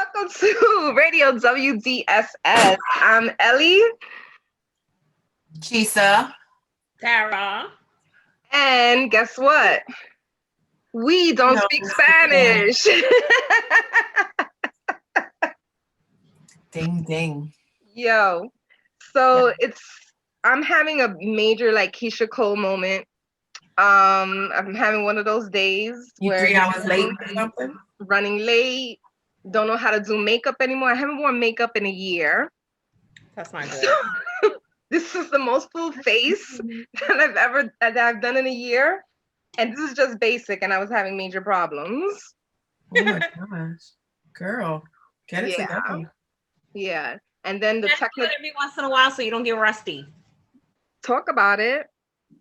Welcome to Radio WDSS. I'm Ellie. Chisa. Tara. And guess what? We don't speak Spanish. Ding, ding. Yo. So I'm having a major Keyshia Cole moment. I'm having one of those days where 3 hours late or something? Running late. Don't know how to do makeup anymore. I haven't worn makeup in a year. That's not good. This is the most full face that I've done in a year. And this is just basic, and I was having major problems. Oh my gosh. Girl, get it together. Yeah. And then the technical every once in a while so you don't get rusty. Talk about it.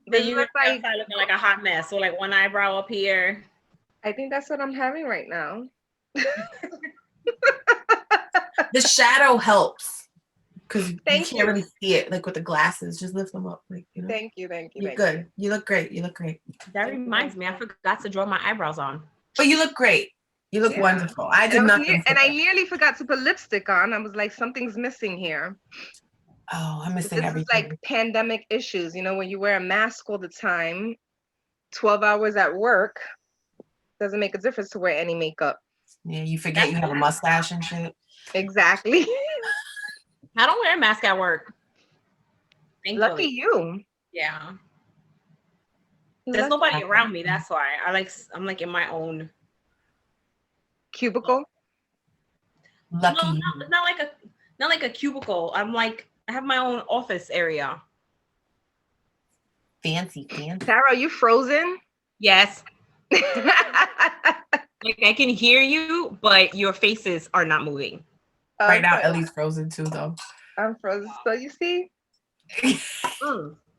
Then you look looking like a hot mess. So like one eyebrow up here. I think that's what I'm having right now. The shadow helps because you can't really see it like with the glasses. Just lift them up, like you know. Thank you. You're good. You look great. That reminds me, I forgot to draw my eyebrows on. But you look great. You look wonderful. I did nothing. And I nearly forgot to put lipstick on. I was like, something's missing here. Oh, I'm missing everything. This is like pandemic issues. You know, when you wear a mask all the time, 12 hours at work, doesn't make a difference to wear any makeup. Yeah, you forget you have a mustache and shit. Exactly. I don't wear a mask at work. Thankfully. Lucky you. Yeah. There's nobody around me. That's why I'm like in my own cubicle. Lucky. No, not like a cubicle. I have my own office area. Fancy. Tara, are you frozen? Yes. Like I can hear you, but your faces are not moving. Right now, Ellie's frozen too, though. I'm frozen. So you see,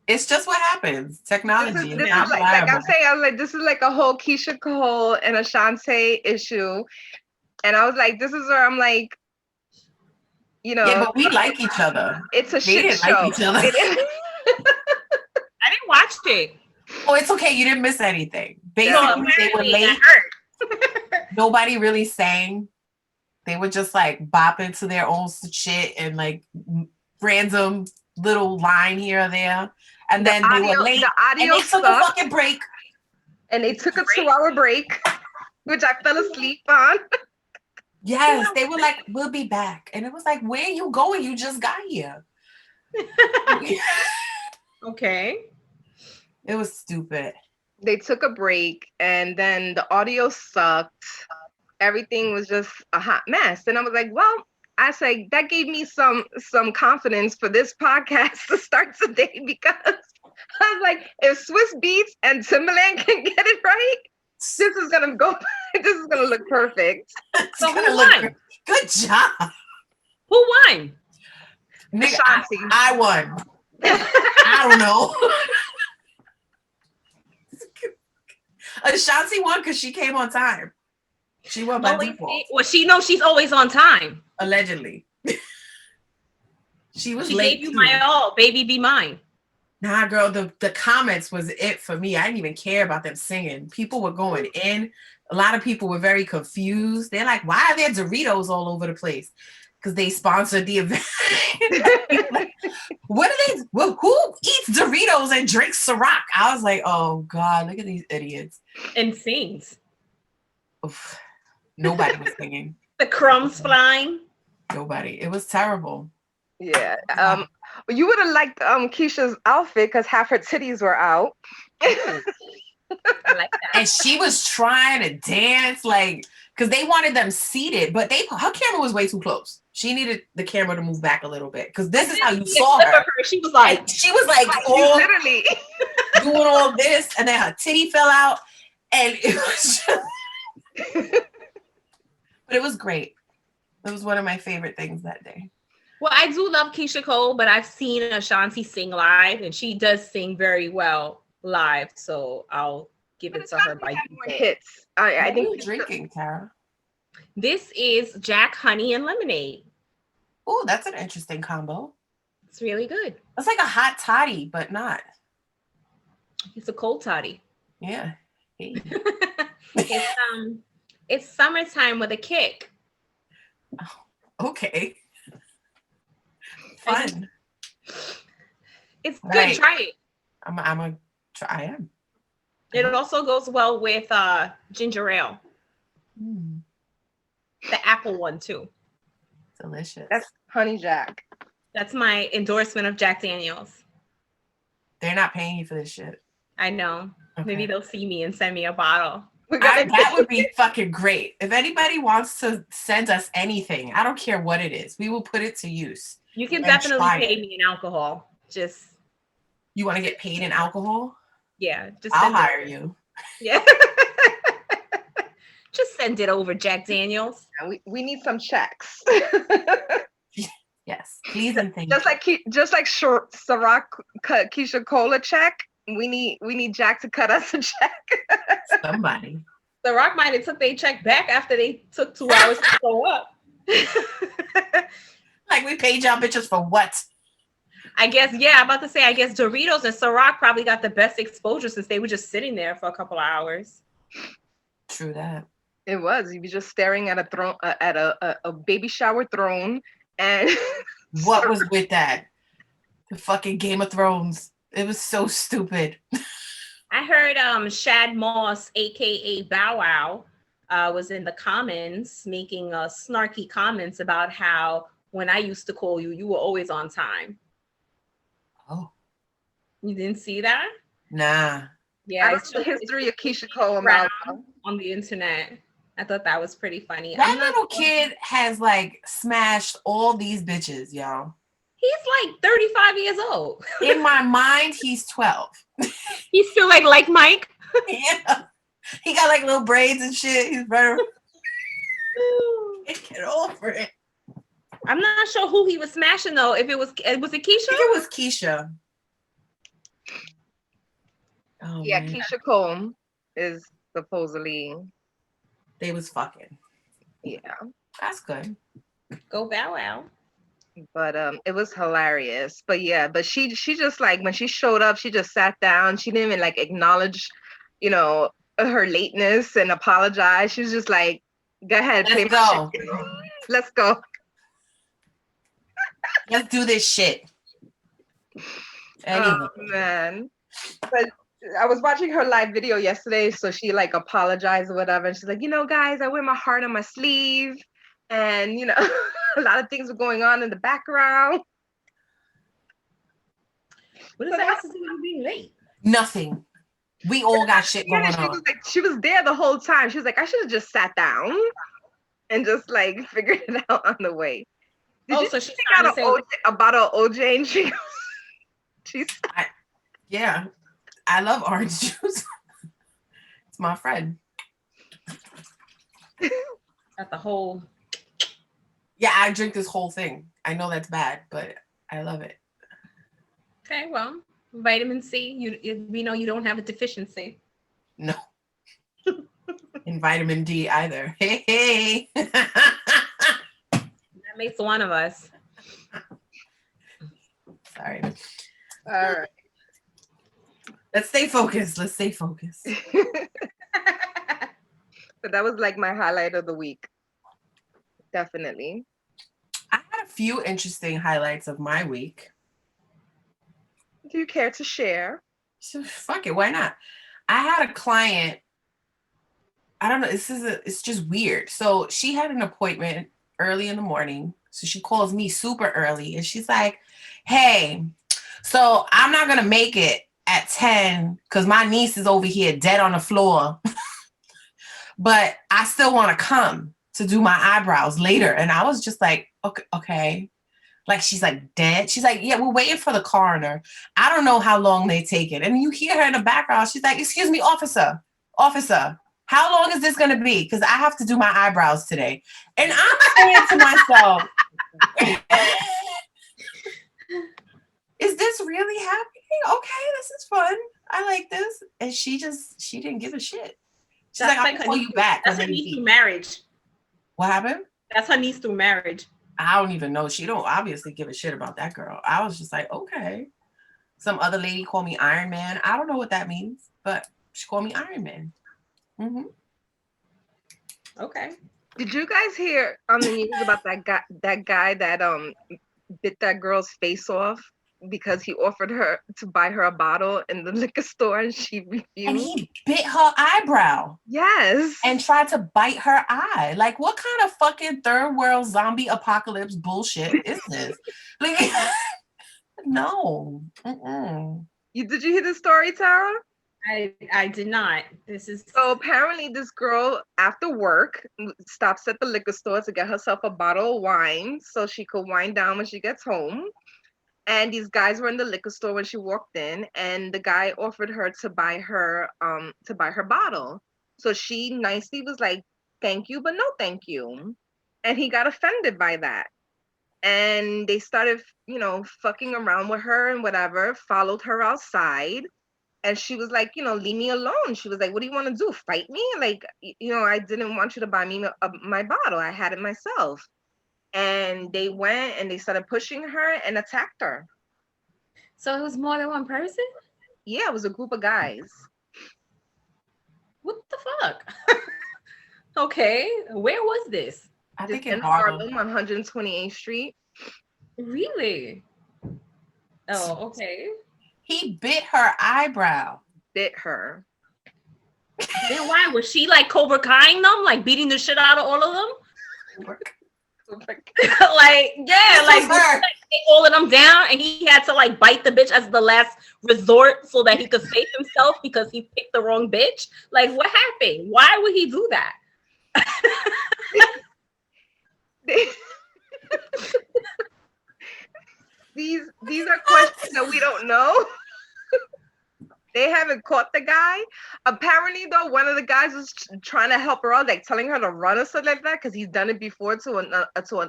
it's just what happens. Technology. This is like I'm saying, I was like, this is like a whole Keyshia Cole and Ashanti issue, and I was like, this is where I'm like, you know. Yeah, but we like each other. It's a shit show. Like each other. I didn't watch it. Oh, it's okay. You didn't miss anything. Basically, they were late. Nobody really sang. They were just like bopping to their own shit and like random little line here or there. And then they were late. And they took a fucking break. And they took a 2-hour break, which I fell asleep on. Yes, they were like, we'll be back. And it was like, where are you going? You just got here. Okay. It was stupid. They took a break and then the audio sucked. Everything was just a hot mess. And I was like, well, I said that gave me some confidence for this podcast to start today, because I was like, if Swiss Beats and Timbaland can get it right, this is gonna look perfect. So who won? Good job. Who won? Nigga, I won. I don't know. Ashanti won because she came on time. She won by default. Well, she knows she's always on time. Allegedly. She was late. Gave you my all, baby, be mine. Nah, girl, the comments was it for me. I didn't even care about them singing. People were going in. A lot of people were very confused. They're like, why are there Doritos all over the place? Because they sponsored the event. Like, who eats Doritos and drinks Ciroc? I was like, oh God, look at these idiots. And sings. Oof. Nobody was singing. The crumbs flying. Nobody. It was terrible. Yeah. You would have liked Keyshia's outfit because half her titties were out. I like that. And she was trying to dance because they wanted them seated, but her camera was way too close. She needed the camera to move back a little bit because this is how you saw her. She was like literally doing all this, and then her titty fell out, and it was just. But it was great. It was one of my favorite things that day. Well, I do love Keyshia Cole, but I've seen Ashanti sing live, and she does sing very well live. So I'll give it to her by more hits. I think you're drinking, Tara. This is Jack, honey, and lemonade. Oh, that's an interesting combo. It's really good. It's like a hot toddy, but not. It's a cold toddy. Yeah. Hey. It's summertime with a kick. Oh, okay. Fun. It's good. Right. Try it. I'm a try. I am. It also goes well with ginger ale. The apple one too. Delicious. That's Honey Jack. That's my endorsement of Jack Daniels. They're not paying you for this shit. I know. Okay. Maybe they'll see me and send me a bottle. That would be fucking great. If anybody wants to send us anything, I don't care what it is, we will put it to use. You can definitely pay me in alcohol. Just you want to get paid in alcohol? Yeah, just I'll hire you. Yeah. Just send it over, Jack Daniels. We need some checks. Yes, please and thank you. Just like Ciroc cut Keyshia Cole a check. We need Jack to cut us a check. Somebody. Ciroc might have took their check back after they took 2 hours to show up. Like, we paid y'all bitches for what? I guess, yeah, I'm about to say, I guess Doritos and Ciroc probably got the best exposure since they were just sitting there for a couple of hours. True that. It was. You were just staring at a throne, at a baby shower throne, and what was with that? The fucking Game of Thrones. It was so stupid. I heard Shad Moss, aka Bow Wow, was in the comments making snarky comments about how when I used to call you, you were always on time. Oh. You didn't see that? Nah. Yeah, it's the history of Keyshia Cole on the internet. I thought that was pretty funny. That little kid has like smashed all these bitches, y'all. He's like 35 years old. In my mind, he's 12. He's still like Mike. Yeah. He got like little braids and shit. He's better. Get over it. I'm not sure who he was smashing though. If it was Keyshia? I think it was Keyshia. Oh, yeah, man. Keyshia Cole is supposedly they was fucking. Yeah. That's good. Go Bow Wow. But it was hilarious. But yeah, but she just like when she showed up, she just sat down. She didn't even like acknowledge, her lateness and apologize. She was just like, go ahead, let's go. Let's go. Let's do this shit. Anyway. Oh man. But I was watching her live video yesterday, so she like apologized or whatever. And she's like, guys, I wear my heart on my sleeve. And, a lot of things were going on in the background. What does that have to do with being late? Nothing. We all got shit going on. She was there the whole time. She was like, I should have just sat down and just like figured it out on the way. Did you so she got a bottle of OJ and she's yeah. I love orange juice. It's my friend. Got the whole. Yeah, I drink this whole thing. I know that's bad, but I love it. Okay, well, vitamin C. We know you don't have a deficiency. No. In vitamin D either. Hey. That makes one of us. Sorry. All right. Let's stay focused. But that was like my highlight of the week. Definitely. I had a few interesting highlights of my week. Do you care to share? So fuck it, why not? I had a client. I don't know. It's just weird. So she had an appointment early in the morning. So she calls me super early and she's like, hey, so I'm not gonna make it at 10 because my niece is over here dead on the floor. But I still want to come to do my eyebrows later. And I was just like, okay. Like, she's like, dead? She's like, yeah, we're waiting for the coroner. I don't know how long they take it. And you hear her in the background. She's like, excuse me, officer, how long is this going to be? Because I have to do my eyebrows today. And I'm saying to myself, is this really happening? Okay, this is fun. I like this. And she didn't give a shit. She's like, I'll call you back. That's her niece through marriage. What happened? That's her niece through marriage. I don't even know. She don't obviously give a shit about that girl. I was just like, okay. Some other lady called me Iron Man. I don't know what that means, but she called me Iron Man. Mm-hmm. Okay. Did you guys hear on the news about that guy that bit that girl's face off because he offered her to buy her a bottle in the liquor store and she And refused? he bit her eyebrow Yes. and tried to bite her eye. Like, what kind of fucking third world zombie apocalypse bullshit is this? Like, no. Mm-mm. Did you hear the story, Tara? I did not. This is So apparently this girl after work stops at the liquor store to get herself a bottle of wine so she could wind down when she gets home. And these guys were in the liquor store when she walked in, and the guy offered her to buy her bottle. So she nicely was like, "Thank you, but no thank you." And he got offended by that. And they started, fucking around with her and whatever, followed her outside. And she was like, leave me alone. She was like, what do you want to do? Fight me? Like, I didn't want you to buy me my bottle. I had it myself. And they went and they started pushing her and attacked her. so it was more than one person? Yeah, it was a group of guys. What the fuck? Okay, where was this? I think In in Harlem. Harlem on 128th Street. Really? Oh, okay. He bit her eyebrow. Bit her. Then why was she like Cobra Kai'ing them, like beating the shit out of all of them? Like, yeah, like take all of them down, and he had to like bite the bitch as the last resort so that he could save himself because he picked the wrong bitch. Like, what happened? Why would he do that? These are questions that we don't know. They haven't caught the guy. Apparently, though, one of the guys was trying to help her out, like telling her to run or something like that, because he's done it before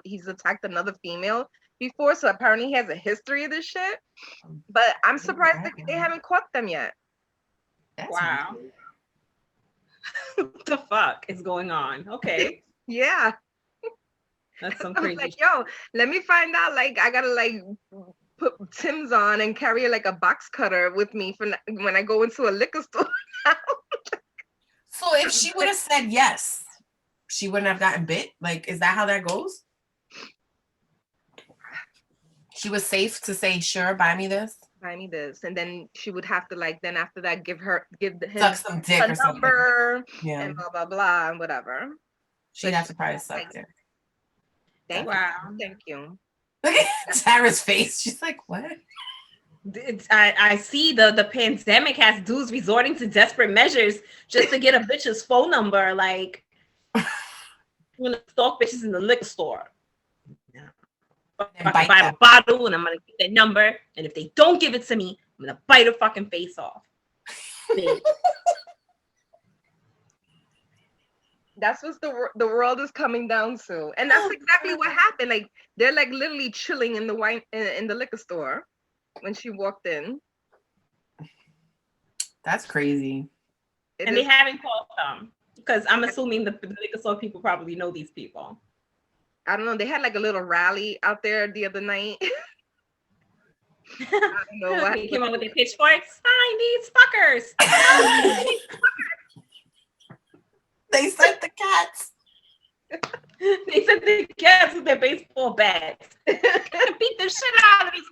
he's attacked another female before. So apparently, he has a history of this shit. But I'm surprised that they haven't caught them yet. Wow. What the fuck is going on? Okay, Yeah. that's some I was crazy. like, yo, let me find out. Like, I gotta like put Tim's on and carry like a box cutter with me for when I go into a liquor store. So if she would have said yes, she wouldn't have gotten bit. Like, is that how that goes? She was safe to say, "Sure, buy me this." Buy me this, and then she would have to like then after that give him Suck some dick a or something. number Yeah, and blah blah blah and whatever. she'd have to probably suck dick. Thank you. Look at Tara's face. She's like, "What?" I see the pandemic has dudes resorting to desperate measures just to get a bitch's phone number. Like, I'm gonna stalk bitches in the liquor store. I buy a bottle and I'm gonna get that number. And if they don't give it to me, I'm gonna bite her fucking face off. That's what the world is coming down to, and that's exactly what happened. Like they're like literally chilling in the wine in the liquor store when she walked in. That's crazy. And they haven't called them because I'm assuming the liquor store people probably know these people. I don't know. They had like a little rally out there the other night. I don't know what They came out with their pitchforks. Find these fuckers. They sent the cats. They sent the cats with their baseball bats. Beat the shit out of these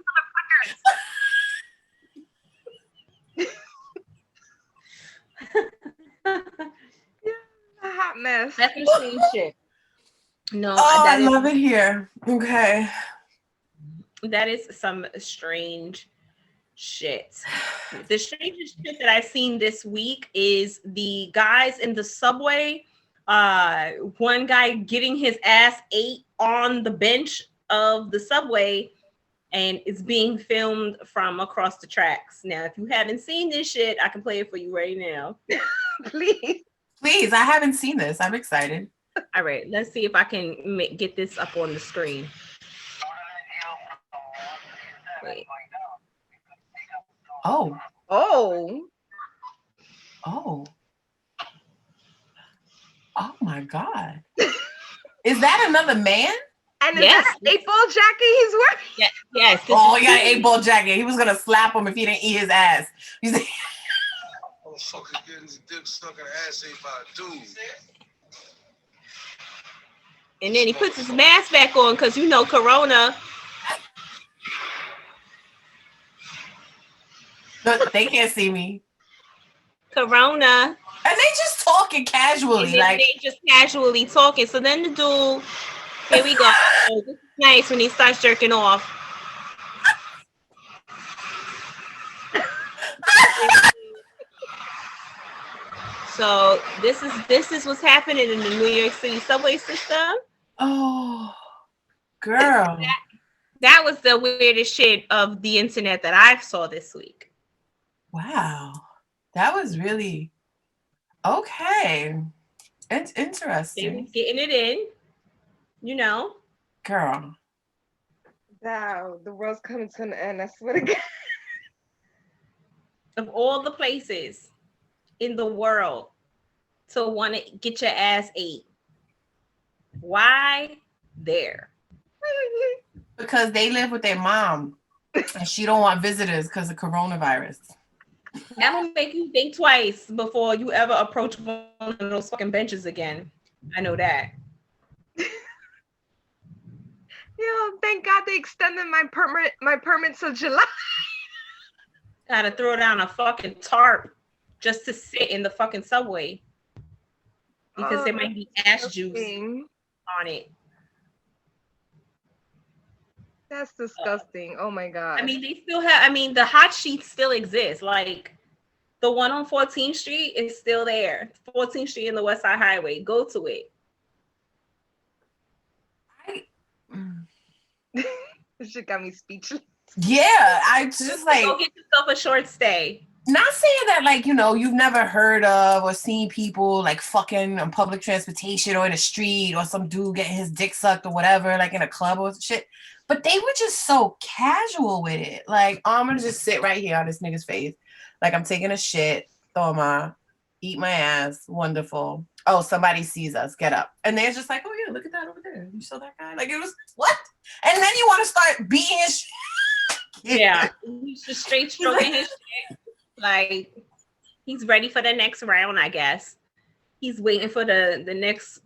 motherfuckers. A hot mess. That's some strange shit. No, I love it here. Okay. That is some strange shit. The strangest shit that I've seen this week is the guys in the subway. One guy getting his ass ate on the bench of the subway, and it's being filmed from across the tracks. Now, if you haven't seen this shit, I can play it for you right now. Please, I haven't seen this. I'm excited. All right, let's see if I can get this up on the screen. Wait. Oh my God. Is that another man? And is that an 8-ball jacket he's wearing? Yes. Oh, he got an 8-ball jacket. He was gonna slap him if he didn't eat his ass. Motherfuckers getting his dick sucking ass ate by a dude. And then he puts his mask back on because you know Corona. They can't see me. Corona. And they just talking casually. And then like they just casually talking. So then the dude, here we go. Oh, this is nice when he starts jerking off. So this is what's happening in the New York City subway system. Oh, girl. That was the weirdest shit of the internet that I saw this week. Wow. That was really okay. It's interesting. They was getting it in, you know. Girl. Wow, the world's coming to an end. I swear to God. Of all the places in the world to want to get your ass ate, why there? Because they live with their mom and she don't want visitors because of coronavirus. That will make you think twice before you ever approach one of those fucking benches again. I know that. Yo, thank God they extended my permit to July. Gotta throw down a fucking tarp just to sit in the fucking subway because there might be ass juice on it. That's disgusting. Oh my God. I mean, they still have, the hot sheets still exist. Like the one on 14th Street is still there. 14th Street in the West Side Highway. Go to it. This shit got me speechless. Yeah, I just like go get yourself a short stay. Not saying that like, you know, you've never heard of or seen people like fucking on public transportation or in a street or some dude getting his dick sucked or whatever, like in a club or shit. But they were just so casual with it. Like, oh, I'm gonna just sit right here on this nigga's face. Like I'm taking a shit, Thoma, eat my ass, wonderful. Oh, somebody sees us, get up. And they're just like, oh yeah, look at that over there. You saw that guy? Like it was what? And then you want to start beating his shit. Yeah, he's just straight stroking his shit. Like he's ready for the next round, I guess. He's waiting for the next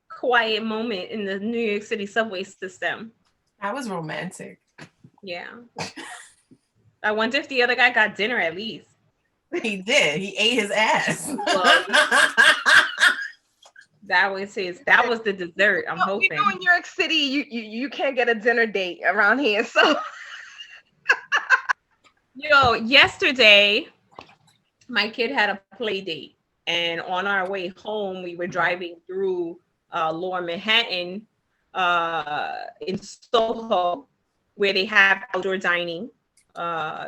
quiet moment in the New York City subway system. That was romantic. Yeah. I wonder if the other guy got dinner at least. He did. He ate his ass. Well, that was the dessert. I'm hoping. You know, in New York City, you can't get a dinner date around here. So yo, yesterday my kid had a play date, and on our way home, we were driving through Lower Manhattan in Soho, where they have outdoor dining.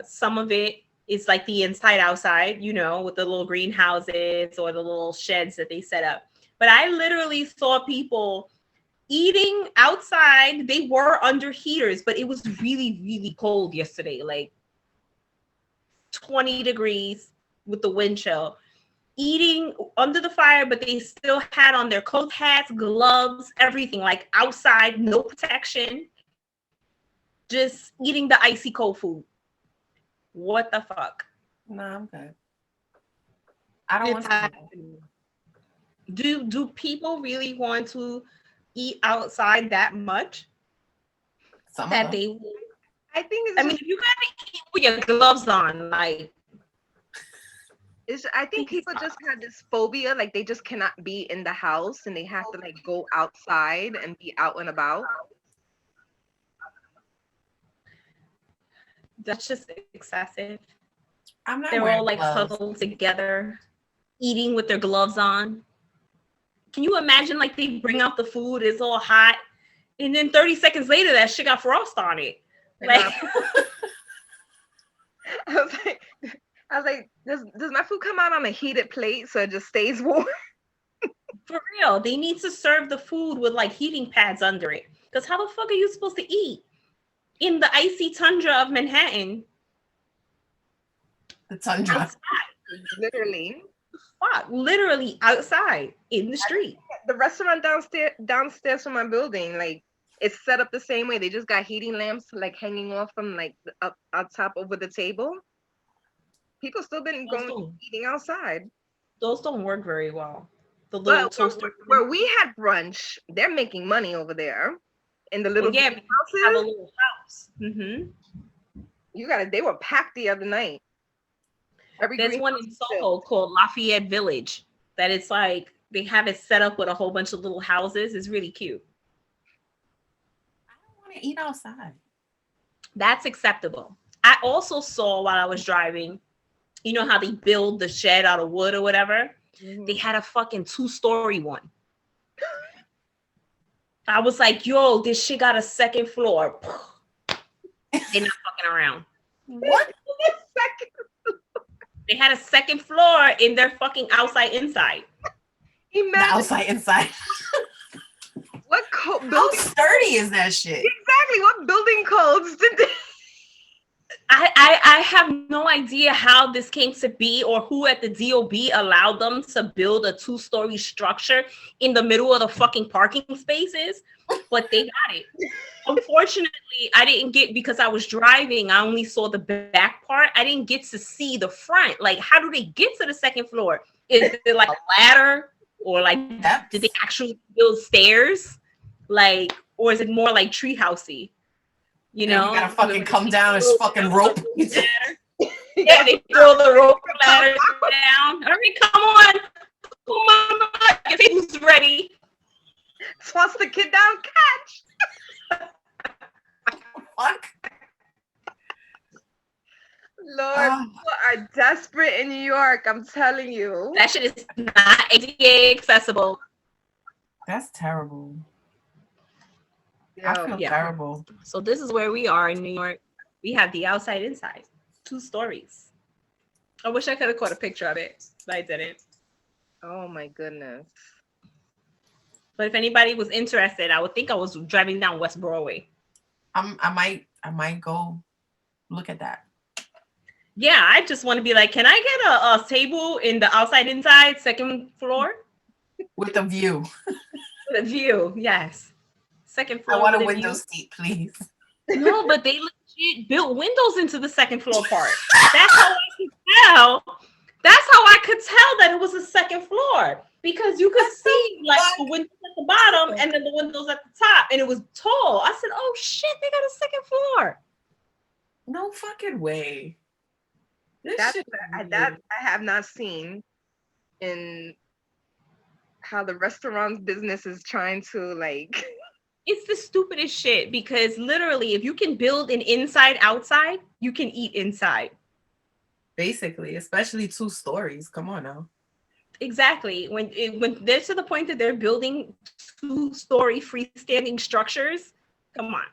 Some of it is like the inside outside, you know, with the little greenhouses or the little sheds that they set up. But I literally saw people eating outside. They were under heaters, but it was really, really cold yesterday, like 20 degrees with the wind chill. Eating under the fire, but they still had on their coat, hats, gloves, everything, like outside, no protection, just eating the icy cold food. What the fuck? Nah, I'm good. I don't want to. Do people really want to eat outside that much? I think if you gotta eat with your gloves on, like I think people just have this phobia, like they just cannot be in the house and they have to like go outside and be out and about. That's just excessive. I'm not. They're all like huddled together, eating with their gloves on. Can you imagine like they bring out the food, it's all hot, and then 30 seconds later that shit got frost on it. Like I was like, does my food come out on a heated plate so it just stays warm? For real, they need to serve the food with like heating pads under it. Because how the fuck are you supposed to eat in the icy tundra of Manhattan? The tundra. Outside. Literally. Fuck, literally outside in the street. The restaurant downstairs from my building, like it's set up the same way. They just got heating lamps like hanging off from like up top over the table. People still been eating outside. Those don't work very well. The little But toaster. where we had brunch, they're making money over there in the little Well, yeah, because they have a houses. little house. They were packed the other night. Every There's one greenhouse in was filled. Soho called Lafayette Village that it's like they have it set up with a whole bunch of little houses. It's really cute. I don't want to eat outside. That's acceptable. I also saw while I was driving, you know how they build the shed out of wood or whatever? They had a fucking 2-story one. I was like, yo, this shit got a second floor. They're not fucking around. What? They had a second floor in their fucking outside inside. The Imagine outside, inside. what How building sturdy is that shit? exactly what building codes did they? I have no idea how this came to be or who at the DOB allowed them to build a 2-story structure in the middle of the fucking parking spaces, but they got it. Unfortunately, I didn't get, because I was driving, I only saw the back part. I didn't get to see the front. Like, how do they get to the second floor? Is it like a ladder, or like did they actually build stairs? Like, or is it more like treehousey? You know, you gotta fucking come down this fucking rope. Yeah, they throw the rope ladder down. All right, come on. Come on, if he's ready. Toss the kid down, catch. Fuck. Lord, people are desperate in New York. I'm telling you. That shit is not ADA accessible. That's terrible. Yo, I feel terrible. So this is where we are in New York. We have the outside inside. 2 stories. I wish I could have caught a picture of it, but I didn't. oh my goodness. But if anybody was interested, I would think I was driving down West Broadway. I might go look at that. Yeah, I just want to be like, can I get a table in the outside inside second floor? With a view. With a view, yes. Second floor. I want a with window view. seat, please. No, but they legit built windows into the second floor part. That's how I could tell. That's how I could tell that it was a second floor, because you could see like the windows at the bottom and then the windows at the top, and it was tall. I said, "Oh shit, they got a second floor." No fucking way. That I have not seen in how the restaurant business is trying to like. It's the stupidest shit, because literally, if you can build an inside outside, you can eat inside. Basically, especially 2 stories. Come on now. Exactly. When they're to the point that they're building 2-story freestanding structures, come on.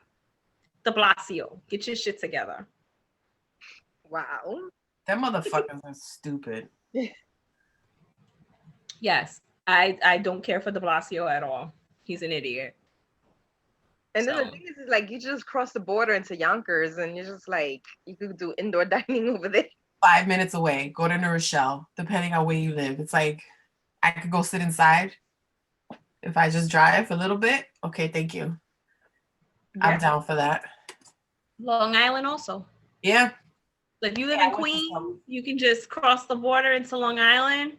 De Blasio, get your shit together. Wow. Them motherfuckers are stupid. Yes, I don't care for De Blasio at all. He's an idiot. And then the thing is like you just cross the border into Yonkers, and you're just like you could do indoor dining over there. 5 minutes away. Go to New Rochelle, depending on where you live. It's like I could go sit inside if I just drive a little bit. Okay, thank you. Yeah. I'm down for that. Long Island also. Yeah. If you live in Queens, you can just cross the border into Long Island.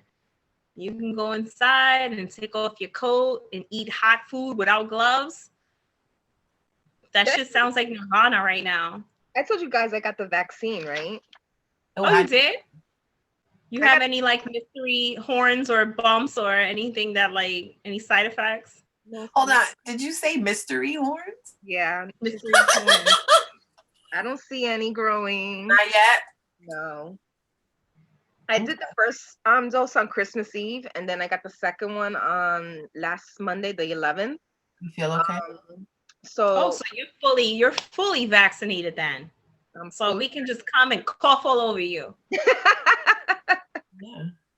You can go inside and take off your coat and eat hot food without gloves. That shit sounds like Nirvana right now. I told you guys I got the vaccine, right? Oh, you did? You have any like mystery horns or bumps or anything that like any side effects? No. Hold on. Did you say mystery horns? Yeah, mystery horns. I don't see any growing. Not yet? No. I did the first dose on Christmas Eve, and then I got the second one on last Monday, the 11th. You feel okay? So you're fully vaccinated then. So we can just come and cough all over you. Yeah.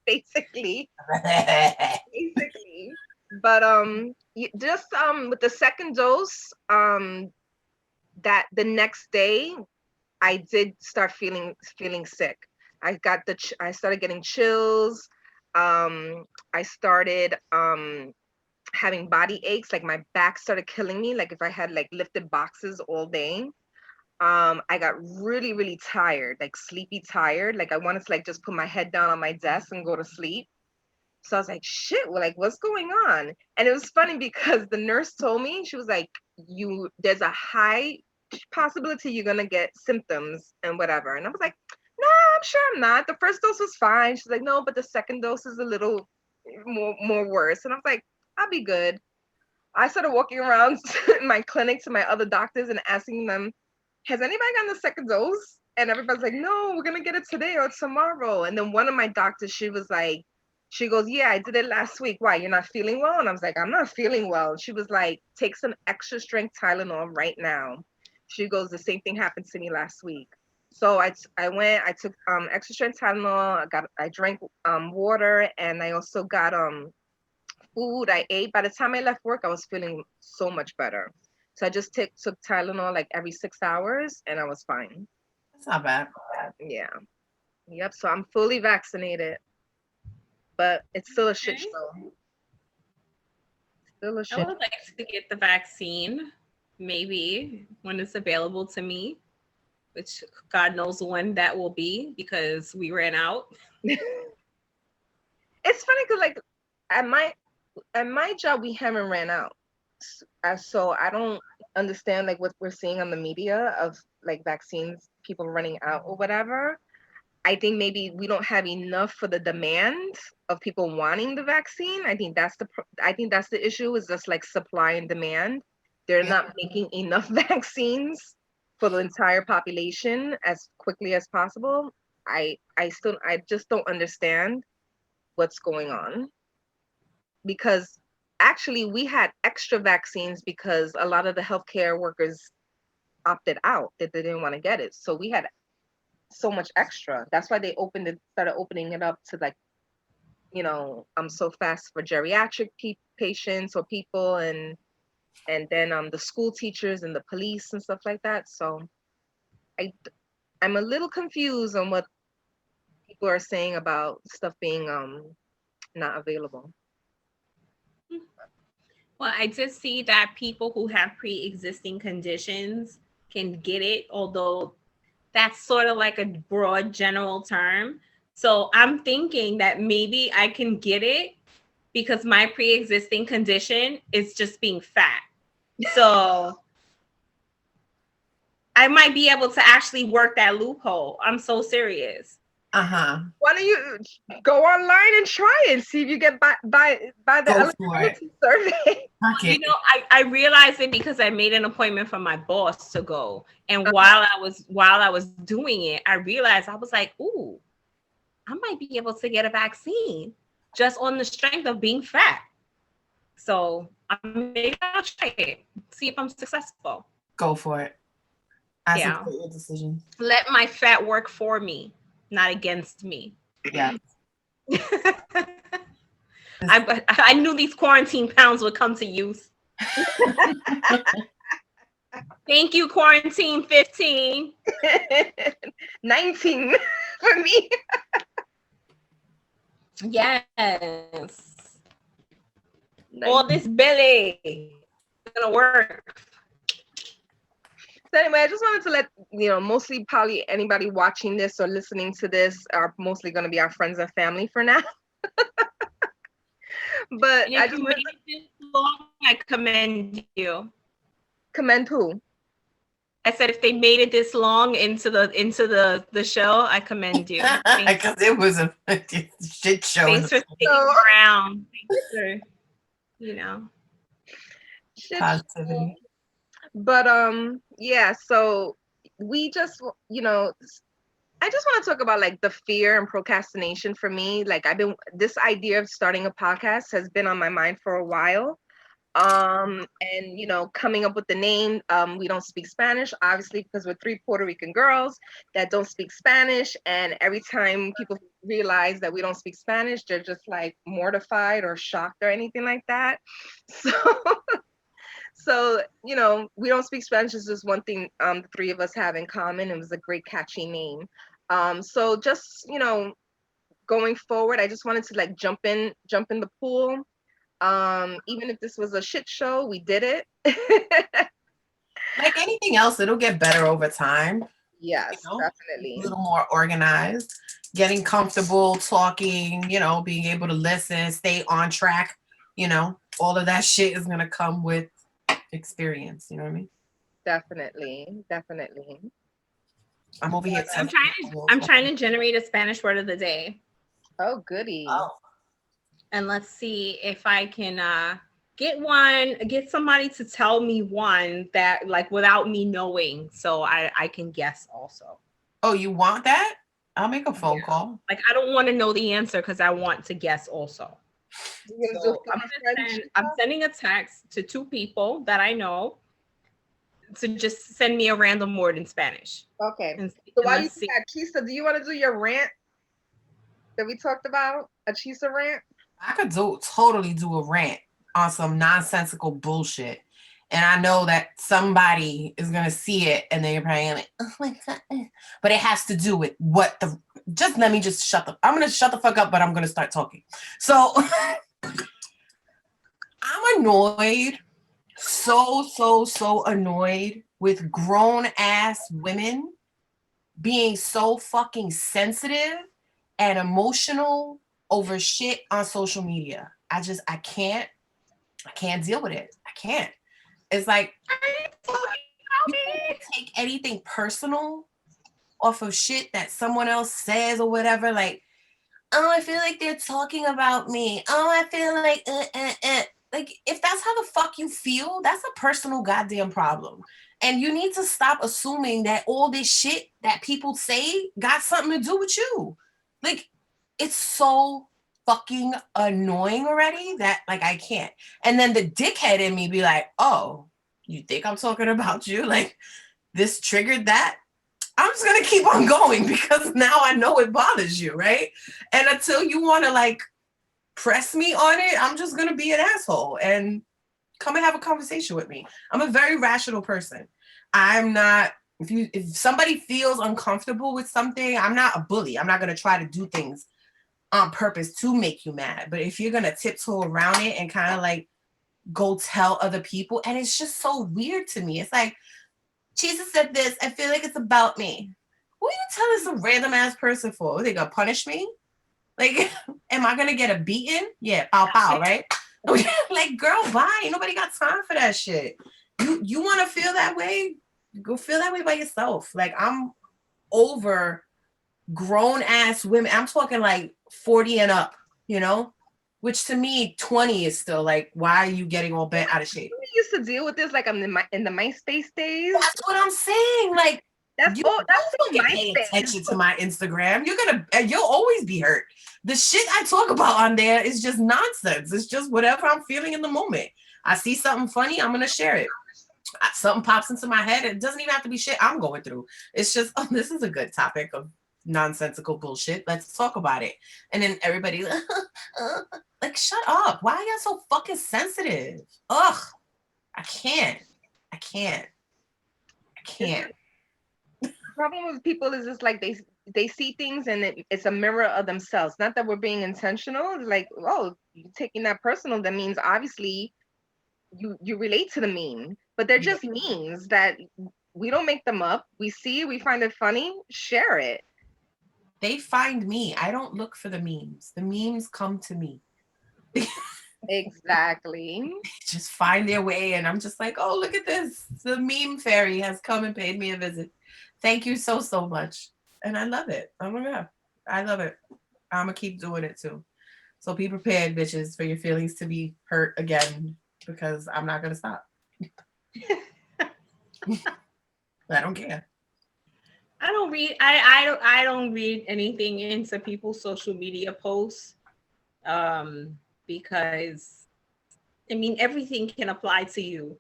Basically. But just with the second dose, that the next day I did start feeling sick. I started getting chills. I started having body aches, like my back started killing me, like if I had like lifted boxes all day. I got really, really tired, like sleepy tired. Like I wanted to like just put my head down on my desk and go to sleep. So I was like, shit, well, like, what's going on? And it was funny because the nurse told me, she was like, there's a high possibility you're gonna get symptoms and whatever. And I was like, nah, I'm sure I'm not. The first dose was fine. She's like, no, but the second dose is a little more worse. And I was like, I'll be good. I started walking around my clinic to my other doctors and asking them, has anybody gotten the second dose? And everybody's like, no, we're gonna get it today or tomorrow. And then one of my doctors, she goes, yeah, I did it last week. Why, you're not feeling well? And I was like, I'm not feeling well. She was like, take some extra strength Tylenol right now. She goes, the same thing happened to me last week. So I took extra strength Tylenol. I drank water, and I also got food I ate. By the time I left work, I was feeling so much better. So I just took Tylenol like every 6 hours, and I was fine. That's not bad. Yeah. Yep. So I'm fully vaccinated, but it's still a shit show. Still a shit. I would like to get the vaccine, maybe when it's available to me, which God knows when that will be because we ran out. It's funny because like at my job we haven't ran out, so I don't understand like what we're seeing on the media of like vaccines, people running out or whatever. I think maybe we don't have enough for the demand of people wanting the vaccine. I think that's the issue, is just like supply and demand. They're not making enough vaccines for the entire population as quickly as possible. I just don't understand what's going on, because actually we had extra vaccines because a lot of the healthcare workers opted out, that they didn't want to get it. So we had so much extra. That's why they started opening it up to like, so fast for geriatric patients or people, and then the school teachers and the police and stuff like that. So I'm a little confused on what people are saying about stuff being not available. Well, I did see that people who have pre-existing conditions can get it, although that's sort of like a broad general term. So I'm thinking that maybe I can get it because my pre-existing condition is just being fat. So I might be able to actually work that loophole. I'm so serious. Why don't you go online and try and see if you get by the eligibility survey? You know, I realized it because I made an appointment for my boss to go, and while I was doing it, I realized, I was like, "Ooh, I might be able to get a vaccine just on the strength of being fat." So maybe I'll try it, see if I'm successful. Go for it. I support your decision. Let my fat work for me, not against me. Yeah. I knew these quarantine pounds would come to use. Thank you, quarantine 15. 19 for me. Yes. All this belly is gonna work. So anyway, I just wanted to let mostly probably anybody watching this or listening to this are mostly going to be our friends and family for now. But if you made it this long, I commend you. Commend who? I said if they made it this long into the show, I commend you. Because it was a shit show. Thanks for sticking around. Thanks for, positivity. But yeah, so we just I just want to talk about like the fear and procrastination for me. Like this idea of starting a podcast has been on my mind for a while. And coming up with the name, we don't speak Spanish, obviously, because we're 3 Puerto Rican girls that don't speak Spanish. And every time people realize that we don't speak Spanish, they're just like mortified or shocked or anything like that. So, we don't speak Spanish is just one thing the 3 of us have in common. It was a great catchy name. So just, going forward, I just wanted to like jump in the pool. Even if this was a shit show, we did it. Like anything else, it'll get better over time. Yes, definitely. A little more organized. getting comfortable talking, you know, being able to listen, stay on track, you know, all of that shit is gonna come with experience. You know what I mean? Definitely. I'm over here. I'm trying to generate a Spanish word of the day. Oh, goody. Oh. And let's see if I can get somebody to tell me one that like without me knowing, so I can guess also. Oh, you want that? I'll make a phone call. Like I don't want to know the answer because I want to guess also. So I'm sending a text to 2 people that I know to just send me a random word in Spanish. Okay. So while you see that, Chisa, do you want to do your rant that we talked about? A Chisa rant? I could totally do a rant on some nonsensical bullshit. And I know that somebody is going to see it and they're probably like, oh my God. But it has to do with what let me just I'm going to shut the fuck up, but I'm going to start talking. So I'm annoyed, so annoyed with grown ass women being so fucking sensitive and emotional over shit on social media. I can't deal with it. I can't. It's like, you can't take anything personal off of shit that someone else says or whatever. Like, oh, I feel like they're talking about me. Oh, I feel like, Like, if that's how the fuck you feel, that's a personal goddamn problem. And you need to stop assuming that all this shit that people say got something to do with you. Like, it's so fucking annoying already that, like, I can't. And then the dickhead in me be like, oh, you think I'm talking about you? Like, this triggered that? I'm just going to keep on going because now I know it bothers you, right? And until you want to, like, press me on it, I'm just going to be an asshole and come and have a conversation with me. I'm a very rational person. I'm not, if somebody feels uncomfortable with something, I'm not a bully. I'm not going to try to do things on purpose to make you mad. But if you're going to tiptoe around it and kind of like go tell other people, and it's just so weird to me. It's like, Jesus said this, I feel like it's about me. Who are you telling some random ass person for? Are they going to punish me? Like, am I going to get a beating? Yeah, pow, pow, right? Like, girl, bye. Nobody got time for that shit. You want to feel that way? Go feel that way by yourself. Like, I'm over grown ass women. I'm talking like 40 and up, you know? Which to me, 20 is still like, why are you getting all bent out of shape? We used to deal with this like in the MySpace days. That's what I'm saying. Like, that's don't get paying attention to my Instagram. You'll always be hurt. The shit I talk about on there is just nonsense. It's just whatever I'm feeling in the moment. I see something funny, I'm gonna share it. Something pops into my head. It doesn't even have to be shit I'm going through. It's just, oh, this is a good topic of nonsensical bullshit. Let's talk about it. And then everybody like, shut up. Why are you so fucking sensitive? Ugh. I can't. The problem with people is just like they see things and it's a mirror of themselves. Not that we're being intentional. It's like, oh, you're taking that personal. That means obviously you relate to the meme, but they're just memes that we don't make them up. We see, we find it funny, share it. They find me. I don't look for the memes. The memes come to me. Exactly. Just find their way, and I'm just like, oh, look at this. The meme fairy has come and paid me a visit. Thank you so much. And I love it. Oh my God. I love it. I'm going to keep doing it too. So be prepared, bitches, for your feelings to be hurt again, because I'm not going to stop. I don't care. I don't read anything into people's social media posts. Because I mean, everything can apply to you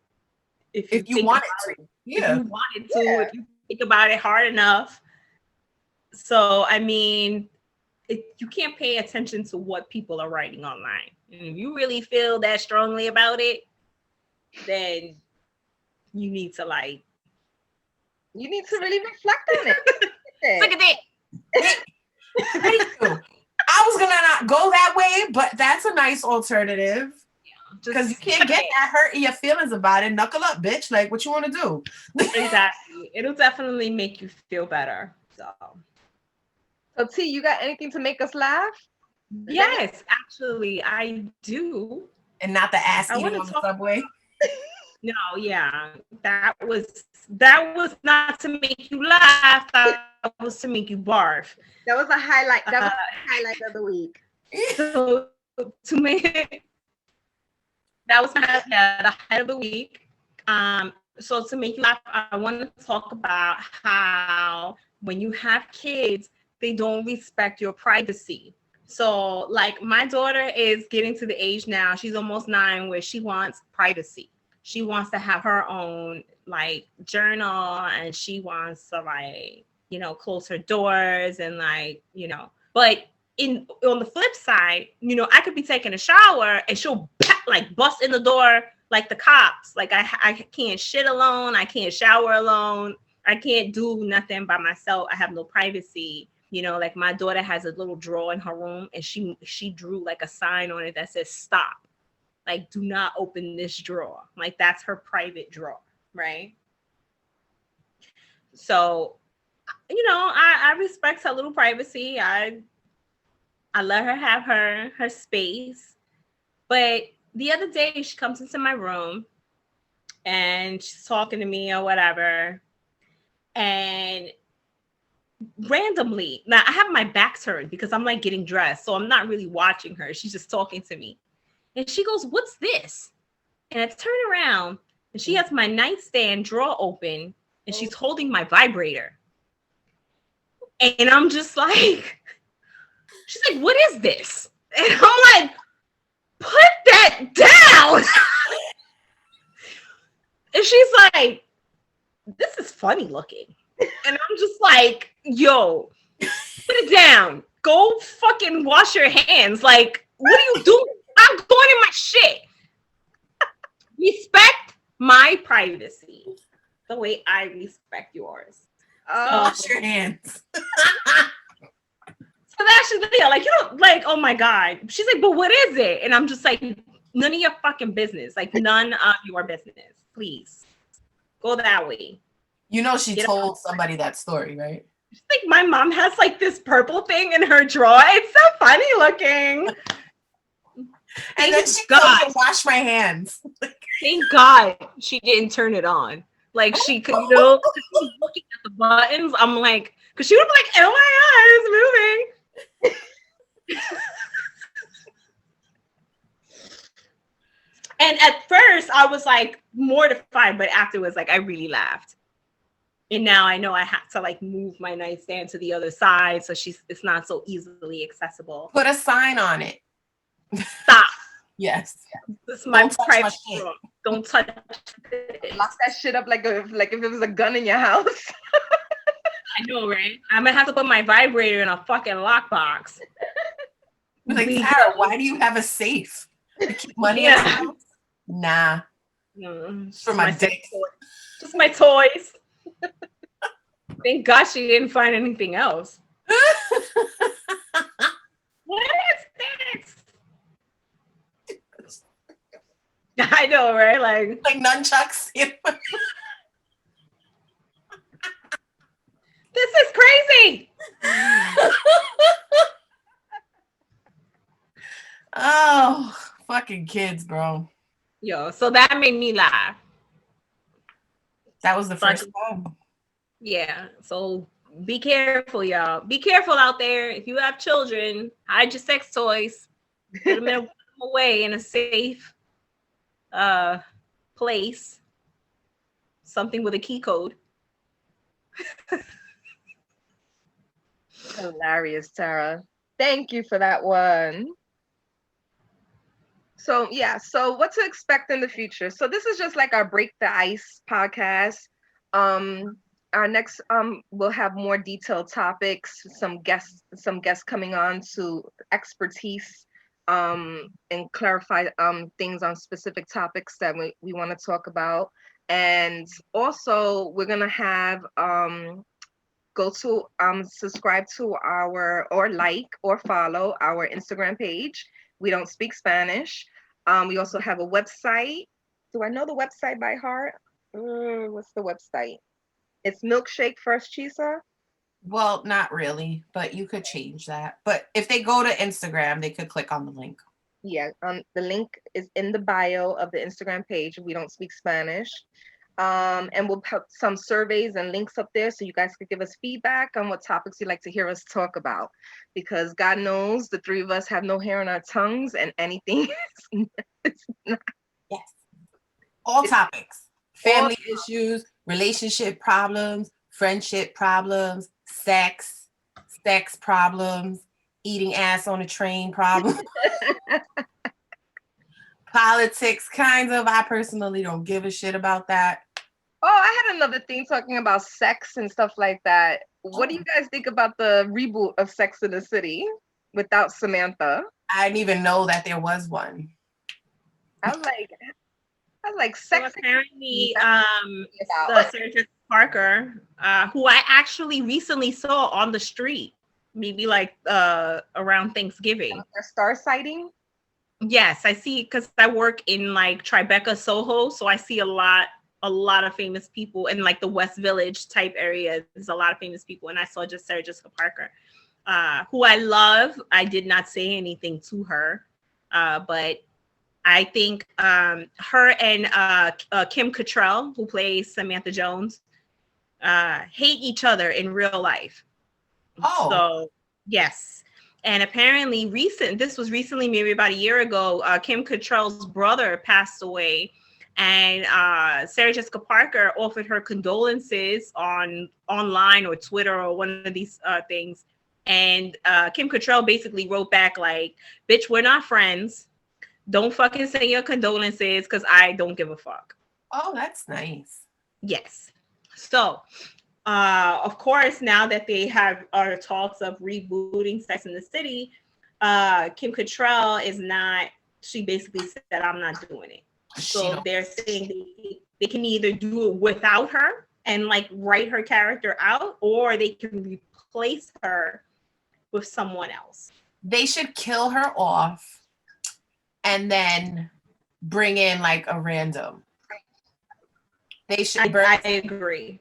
if you want it to. Yeah. If you wanted to, if you think about it hard enough. So, I mean, you can't pay attention to what people are writing online. And if you really feel that strongly about it, then you need to really reflect on it. Look at it. I was gonna not go that way, but that's a nice alternative. Because you can't get that hurt in your feelings about it. Knuckle up, bitch. Like, what you want to do? Exactly. It'll definitely make you feel better. So So T, you got anything to make us laugh? Yes, actually, I do. And not the ass I eating want on to the talk. subway. No, yeah, that was not to make you laugh. That was to make you barf. That was a highlight. Uh, That was the highlight of the week. so to make that was the highlight of the week. So to make you laugh, I want to talk about how when you have kids, they don't respect your privacy. So, like, my daughter is getting to the age now, she's almost 9, where she wants privacy. She wants to have her own, like, journal, and she wants to, like, close her doors and, like, but on the flip side, I could be taking a shower and she'll like bust in the door like the cops. Like, I can't shit alone. I can't shower alone. I can't do nothing by myself. I have no privacy. Like, my daughter has a little drawer in her room, and she drew like a sign on it that says stop. Like, do not open this drawer. Like, that's her private drawer, right? So, I respect her little privacy. I let her have her space. But the other day she comes into my room and she's talking to me or whatever. And randomly, now I have my back turned because I'm like getting dressed. So I'm not really watching her. She's just talking to me. And she goes, "What's this?" And I turn around and she has my nightstand drawer open and she's holding my vibrator. And I'm just like, she's like, "What is this?" And I'm like, "Put that down." And she's like, "This is funny looking." And I'm just like, "Yo, put it down. Go fucking wash your hands. Like, what are you doing? I'm going in my shit. Respect my privacy the way I respect yours." Wash your hands. So that's just like, like, oh my God. She's like, "But what is it?" And I'm just like, none of your fucking business. Like, none of your business. Please go that way. She told somebody that story, right? She's like, "My mom has like this purple thing in her drawer. It's so funny looking." And then she told me to wash my hands. Thank God she didn't turn it on. Like, she could, she's looking at the buttons. I'm like, because she would be like, "Oh my God, it's moving." And at first I was like mortified, but afterwards, like, I really laughed. And now I know I have to like move my nightstand to the other side so it's not so easily accessible. Put a sign on it. Stop. Yes. This is my private room. Don't touch it. Lock that shit up like if it was a gun in your house. I know, right? I'm gonna have to put my vibrator in a fucking lockbox. Like, Tara, why do you have a safe? You keep money in the house? Nah. For my dick. Just my toys. Thank God she didn't find anything else. What is this? I know, right? Like nunchucks. This is crazy. Oh, fucking kids, bro. Yo, so that made me laugh. That was the first time. Yeah. So be careful, y'all. Be careful out there. If you have children, hide your sex toys. Put them away in a safe place. Something with a key code. Hilarious, Tara. Thank you for that one. So yeah, so what to expect in the future. So this is just like our Break the Ice podcast. Our next we'll have more detailed topics, some guests coming on to expertise and clarify things on specific topics that we want to talk about. And also we're gonna have go to subscribe to our or like or follow our Instagram page. We don't speak Spanish. We also have a website. Do I know the website by heart? What's the website? It's Milkshake First Chisa. Well, not really, but you could change that. But if they go to Instagram, they could click on the link. Yeah, the link is in the bio of the Instagram page. We don't speak Spanish. And we'll put some surveys and links up there so you guys could give us feedback on what topics you'd like to hear us talk about. Because God knows the three of us have no hair on our tongues, and anything is not. Yes. All topics. All Family issues, relationship problems, friendship problems, sex problems, eating ass on a train problems. Politics, kind of. I personally don't give a shit about that. Oh, I had another thing talking about sex and stuff like that. What do you guys think about the reboot of Sex in the City without Samantha? I didn't even know that there was one. I was like, So sex. apparently, the Sarah Jessica Parker, who I actually recently saw on the street, maybe like around Thanksgiving. A star sighting. Yes, I see, because I work in like Tribeca, Soho, so I see a lot of famous people in like the West Village type area. There's a lot of famous people, and I saw just Sarah Jessica Parker, who I love. I did not say anything to her, but I think her and Kim Cattrall, who plays Samantha Jones, hate each other in real life. Oh. So, yes. And apparently this was recently, maybe about a year ago, Kim Cattrall's brother passed away. And Sarah Jessica Parker offered her condolences online or Twitter or one of these things. And Kim Cattrall basically wrote back like, bitch, we're not friends. Don't fucking send your condolences because I don't give a fuck. Oh, that's nice. Yes. So, of course, now that they have talks of rebooting Sex in the City, Kim Cattrall is not, she basically said, I'm not doing it. So they're saying they can either do it without her and like write her character out, or they can replace her with someone else. They should kill her off and then bring in like a random. They should. I agree.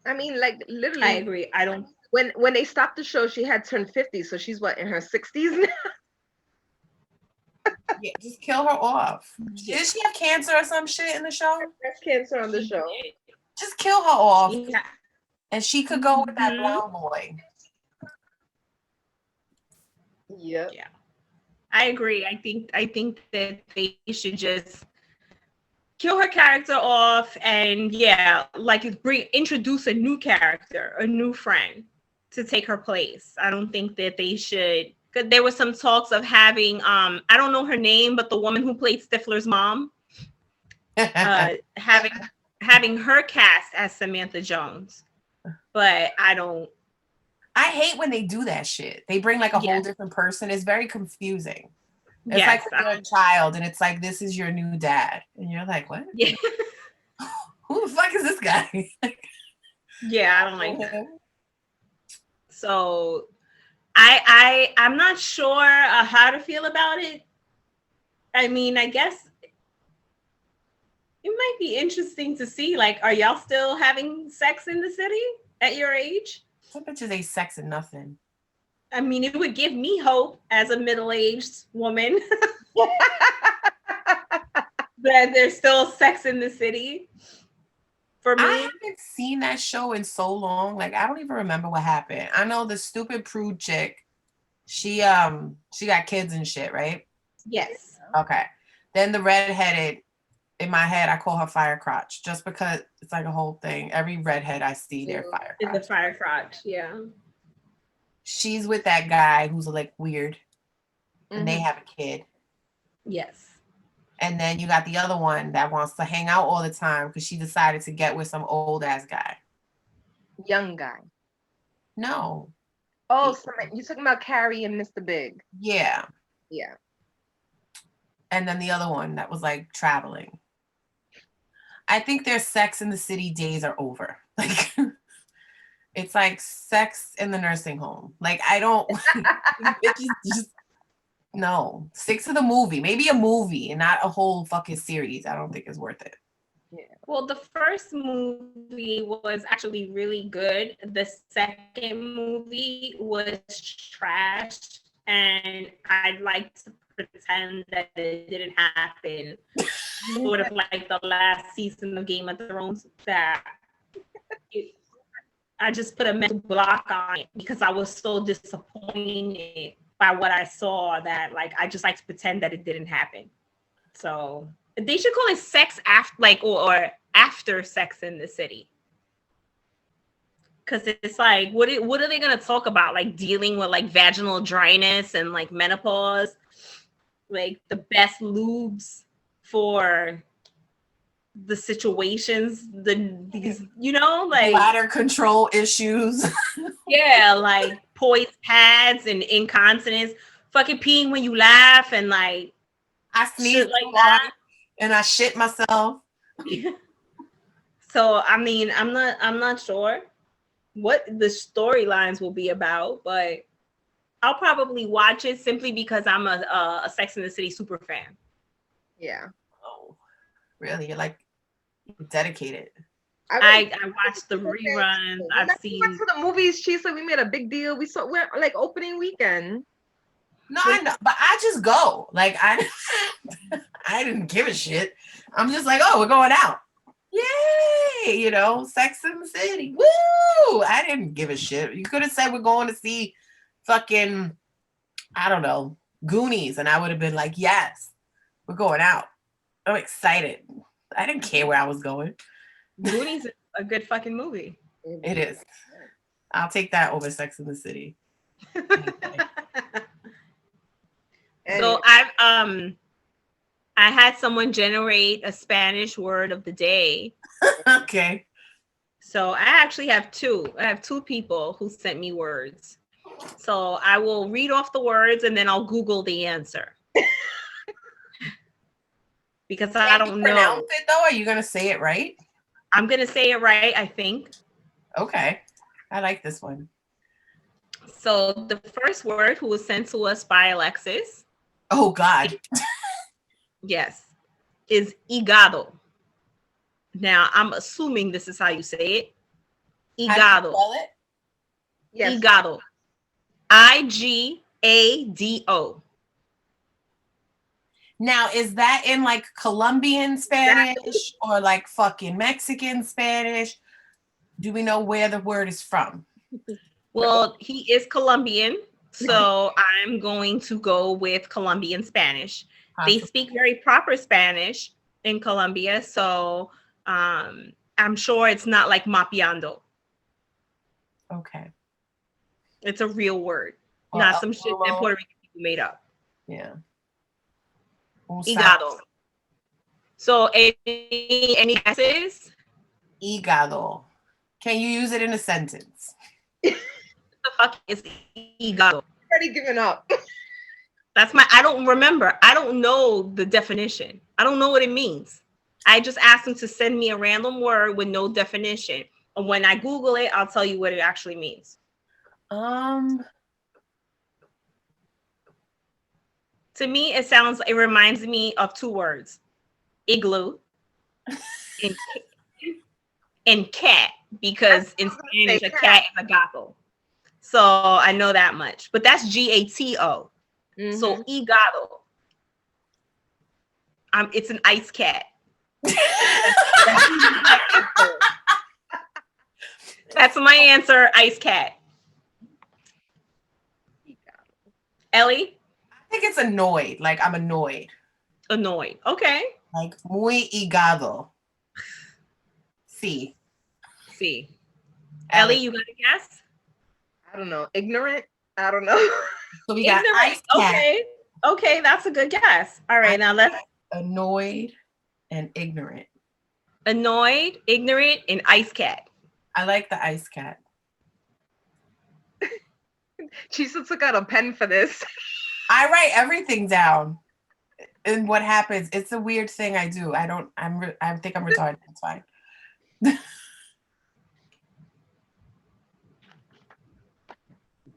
I mean, like literally. I agree. I don't. When they stopped the show, she had turned 50, so she's what, in her 60s now? Yeah, just kill her off. Did she have cancer or some shit in the show? Breast cancer on the show. Just kill her off, Yeah. and she could go with that blonde boy. Yeah. Yeah. I agree. I think that they should just kill her character off and introduce a new character, a new friend to take her place. I don't think that they should, because there was some talks of having I don't know her name, but the woman who played Stifler's mom, having her cast as Samantha Jones. But I hate when they do that shit. They bring like a whole different person. It's very confusing. It's like when you're a child and it's like, this is your new dad. And you're like, what? Yeah. Who the fuck is this guy? Yeah, I don't like that. So I'm not sure how to feel about it. I mean, I guess it might be interesting to see, like, are y'all still having sex in the city at your age? Some bitches ain't sexing nothing. I mean, it would give me hope as a middle-aged woman that there's still sex in the city. For me, I haven't seen that show in so long. Like, I don't even remember what happened. I know the stupid prude chick. She got kids and shit, right? Yes. Okay. Then the redheaded, in my head, I call her fire crotch, just because it's like a whole thing. Every redhead I see, they're fire crotch. It's a fire crotch, yeah. She's with that guy who's like weird, and they have a kid. Yes. And then you got the other one that wants to hang out all the time because she decided to get with some old ass guy. Young guy. No. Oh, so you're talking about Carrie and Mr. Big. Yeah. Yeah. And then the other one that was like traveling. I think their Sex in the City days are over. Like, it's like sex in the nursing home. Like, I don't. just no. Stick to the movie. Maybe a movie and not a whole fucking series. I don't think it's worth it. Yeah. Well, the first movie was actually really good. The second movie was trash, and I'd like to pretend that it didn't happen. Sort of like the last season of Game of Thrones, that it, I just put a mental block on it because I was so disappointed by what I saw that like I just like to pretend that it didn't happen. So they should call it sex after, like, or after Sex in the City, because it's like, what are they gonna talk about? Like dealing with like vaginal dryness and like menopause, like the best lubes for the situations, these, like, Bladder control issues. yeah, like poised pads and incontinence, fucking peeing when you laugh and like I sneezed shit too like hard that. and I shit myself. So I mean, I'm not sure what the storylines will be about, but I'll probably watch it simply because I'm a Sex and the City super fan. Yeah. Oh, really? You're like dedicated. I watched the reruns. I've We went seen. to the movies, Chisa. We made a big deal. We're like opening weekend. No, I know, but I just go. Like I didn't give a shit. I'm just like, oh, we're going out. Yay! Sex in the City. Woo! I didn't give a shit. You could have said we're going to see fucking, I don't know, Goonies, and I would have been like, yes, we're going out. I'm excited. I didn't care where I was going. Goonies is a good fucking movie. It is. I'll take that over Sex in the City. So I had someone generate a Spanish word of the day. Okay. So I actually have two. I have two people who sent me words. So I will read off the words and then I'll Google the answer. Because I don't know. Pronounce it though? Are you gonna say it right? I'm gonna say it right, I think. Okay. I like this one. So the first word, who was sent to us by Alexis, Oh God. yes, is hígado. Now I'm assuming this is how you say it. How do Hígado. you spell it? Yes. Hígado. Igado. Now, is that in like Colombian Spanish or like fucking Mexican Spanish? Do we know where the word is from? Well, he is Colombian, so I'm going to go with Colombian Spanish. They speak very proper Spanish in Colombia, so I'm sure it's not like mapeando. Okay. It's a real word, Well, not some shit that Puerto Rican people made up. Yeah. Hígado. So any guesses? Hígado. Can you use it in a sentence? What the fuck is hígado? Already given up. I don't remember. I don't know the definition. I don't know what it means. I just asked him to send me a random word with no definition. And when I Google it, I'll tell you what it actually means. To me, it reminds me of two words: igloo and cat, because in Spanish, a cat is a gato. So I know that much. But that's GATO. Mm-hmm. So hígado. It's an ice cat. That's my answer, ice cat. Ellie? I think it's annoyed. Like I'm annoyed. Annoyed. Okay. Like muy hígado. Sí. Ellie, you got a guess? I don't know. Ignorant? I don't know. So we got ice cat. Okay, that's a good guess. All right, now let's. Annoyed and ignorant. Annoyed, ignorant, and ice cat. I like the ice cat. Chisa took out a pen for this. I write everything down. And what happens? It's a weird thing I do. I think I'm retarded. It's fine.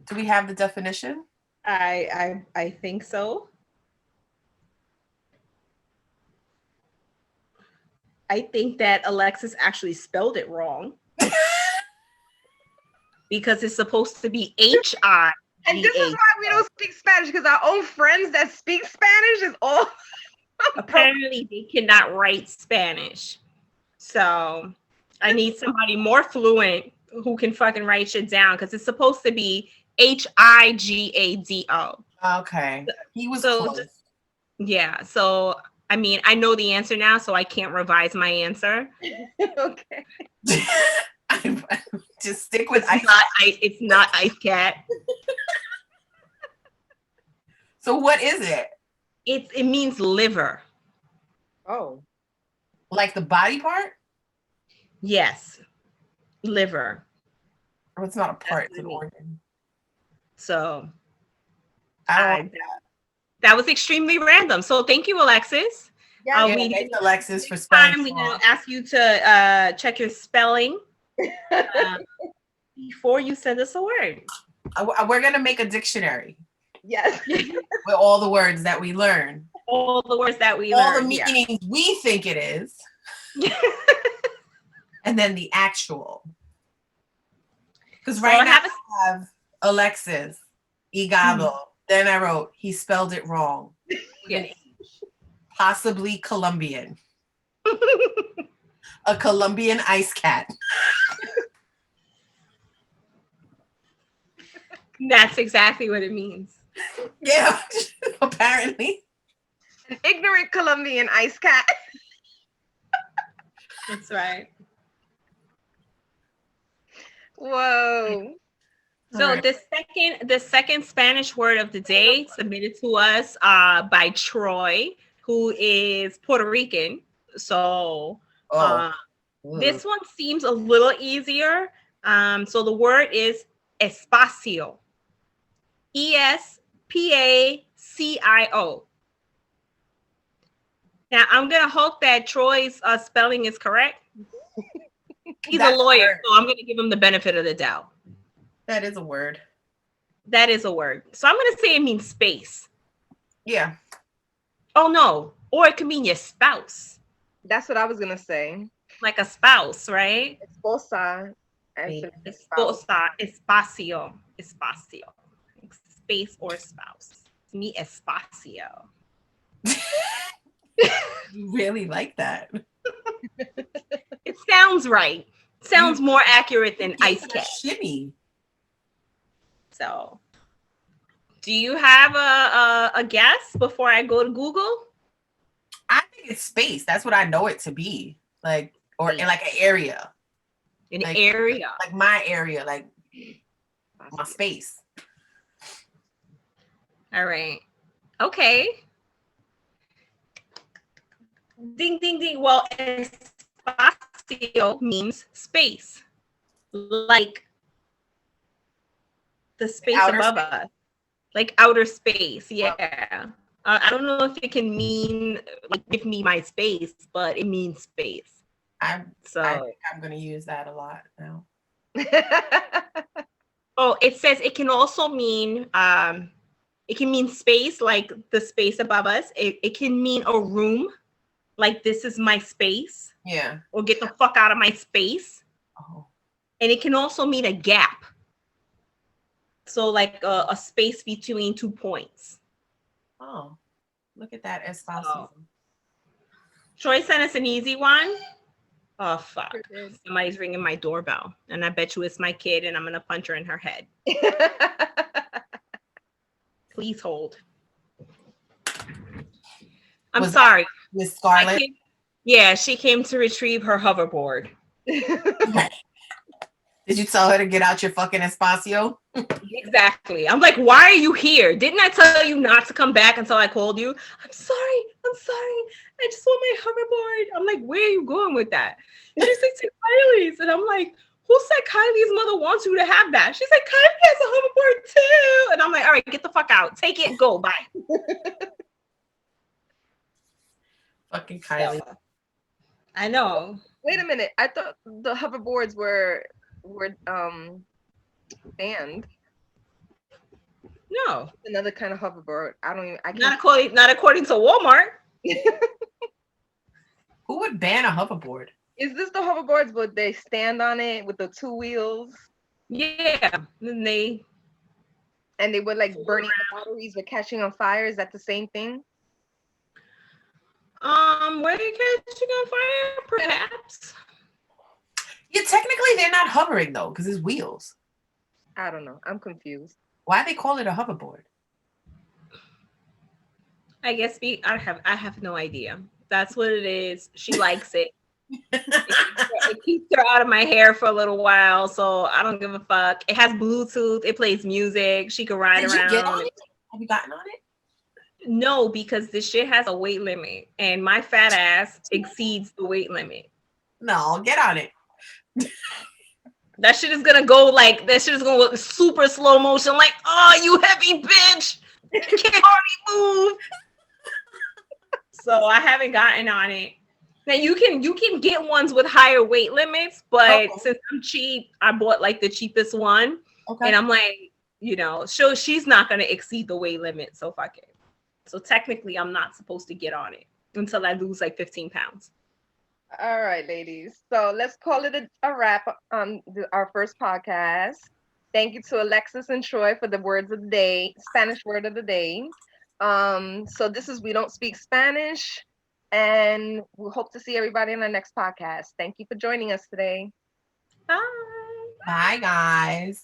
Do we have the definition? I think so. I think that Alexis actually spelled it wrong because it's supposed to be H-I. And this is why we don't speak Spanish, because our own friends that speak Spanish is all Apparently they cannot write Spanish. So I need somebody more fluent who can fucking write shit down because it's supposed to be Higado. Okay. He was So close. yeah. So I mean, I know the answer now, so I can't revise my answer. okay. Just stick with ice. It's not Ice Cat. So what is it? It means liver. Oh. Like the body part? Yes. Liver. Oh, it's not a part, it's an organ. So that was extremely random. So thank you, Alexis. Yeah, thanks, Alexis, for spelling. We're going to ask you to check your spelling before you send us a word. We're going to make a dictionary. Yes. With all the words that we learn. All the words that we all learn. The meanings we think it is. And then the actual. Because right now I have Alexis, Igado. Then I wrote, he spelled it wrong. Yes. Possibly Colombian. A Colombian ice cat. That's exactly what it means. Yeah, apparently. An ignorant Colombian ice cat. That's right. Whoa. So the second Spanish word of the day submitted to us by Troy, who is Puerto Rican. So this one seems a little easier. So the word is espacio. ESPACIO. Now I'm gonna hope that Troy's spelling is correct. He's a lawyer, so I'm gonna give him the benefit of the doubt. That is a word. That is a word. So I'm gonna say it means space. Yeah. Oh no. Or it could mean your spouse. That's what I was gonna say. Like a spouse, right? Esposa. Esposa. Espacio. Espacio. Space or spouse. Me espacio. You really like that. It sounds right. Sounds more accurate than ice cat. Shimmy. So, do you have a guess before I go to Google? I think it's space. That's what I know it to be. Like, or in like an area. An area. Like my area, like my space. All right. Okay. Ding, ding, ding. Well, espacio means space. Like the space above us. Like outer space. Yeah. I don't know if it can mean like give me my space, but it means space. I think I'm going to use that a lot now. Oh, it says it can also mean it can mean space, like the space above us. It can mean a room, like this is my space. Yeah. Or get the fuck out of my space. Oh. And it can also mean a gap. So like a space between 2 points. Oh, look at that espacio. Oh. Troy sent us an easy one. Oh, fuck. Somebody's ringing my doorbell. And I bet you it's my kid and I'm going to punch her in her head. Please hold. I'm sorry. Miss Scarlett? Yeah, she came to retrieve her hoverboard. Did you tell her to get out your fucking espacio? Exactly. I'm like, why are you here? Didn't I tell you not to come back until I called you? I'm sorry. I just want my hoverboard. I'm like, where are you going with that? And she's like, to Kylie's. And I'm like, who said Kylie's mother wants you to have that? She's like, Kylie has a hoverboard too. And I'm like, all right, get the fuck out. Take it, go, bye. Fucking Kylie. So, I know. Wait a minute. I thought the hoverboards were banned. No. Another kind of hoverboard. I can't. Not according to Walmart. Who would ban a hoverboard? Is this the hoverboards, but they stand on it with the two wheels? Yeah. And And they were like burning the batteries or catching on fire. Is that the same thing? were they catching on fire? Perhaps. Yeah, technically they're not hovering though, because it's wheels. I don't know. I'm confused. Why they call it a hoverboard? I guess I have no idea. That's what it is. She likes it. It keeps her out of my hair for a little while, so I don't give a fuck. It has Bluetooth. It plays music. She can ride around. You get on it? Have you gotten on it? No, because this shit has a weight limit, and my fat ass exceeds the weight limit. No, get on it. That shit is gonna go like that. Shit is gonna go super slow motion. Like, oh, you heavy bitch! You can't hardly move. So I haven't gotten on it. Now you can get ones with higher weight limits, but since I'm cheap, I bought like the cheapest one. Okay. And I'm like, so she's not gonna exceed the weight limit. So fuck it. So technically, I'm not supposed to get on it until I lose like 15 pounds. All right, ladies. So let's call it a wrap on our first podcast. Thank you to Alexis and Troy for the words of the day, Spanish word of the day. So this is We Don't Speak Spanish, and we hope to see everybody in our next podcast. Thank you for joining us today. Bye. Bye, guys.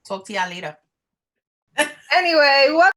Talk to y'all later. Anyway, what?